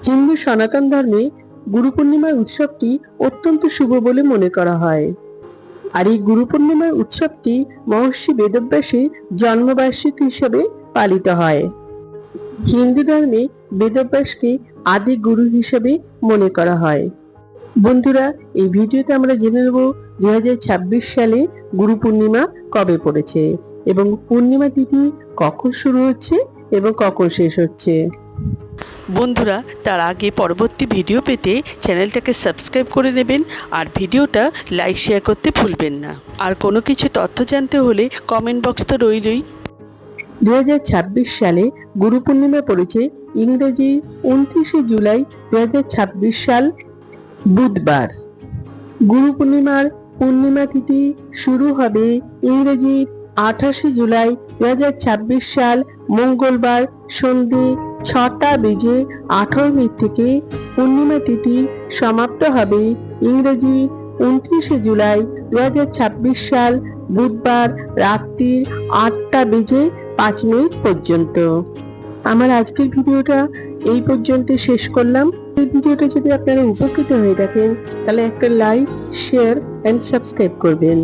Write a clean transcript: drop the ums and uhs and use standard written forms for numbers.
হিন্দু সনাতন ধর্মে গুরু পূর্ণিমার উৎসবটি অত্যন্ত শুভ বলে মনে করা হয়। আর এই গুরু পূর্ণিমার উৎসবটি মহর্ষি বেদব্যাসের জন্মবার্ষিকী হিসেবে পালিত হয়। হিন্দু ধর্মে বেদব্যাসকে আদি গুরু হিসেবে মনে করা হয়। বন্ধুরা, এই ভিডিওতে আমরা জেনে নেব 2026 সালে গুরু পূর্ণিমা কবে পড়েছে এবং পূর্ণিমা তিথি কখন শুরু হচ্ছে এবং কখন শেষ হচ্ছে। বন্ধুরা, তার আগে পরবর্তী ভিডিও পেতে চ্যানেলটাকে সাবস্ক্রাইব করে নেবেন আর ভিডিওটা লাইক শেয়ার করতে ভুলবেন না। আর কোনো কিছু তথ্য জানতে হলে কমেন্ট বক্স তো রইলই। 2026 সালে গুরু পূর্ণিমা পড়েছে ইংরেজি 29শে জুলাই 2026 সাল বুধবার। গুরু পূর্ণিমার পূর্ণিমা তিথি শুরু হবে ইংরেজি 28শে জুলাই 2026 সাল মঙ্গলবার সন্ধে 6:18 থেকে। পূর্ণিমা তিথি সমাপ্ত হবে ইংরেজি 29শে জুলাই 2026 সাল বুধবার রাত্রির 8:05 পর্যন্ত। আমার আজকের ভিডিওটা এই পর্যন্ত শেষ করলাম। এই ভিডিওটা যদি আপনারা উপকৃত হয়ে থাকেন তাহলে একটা লাইক, শেয়ার এন্ড সাবস্ক্রাইব করবেন।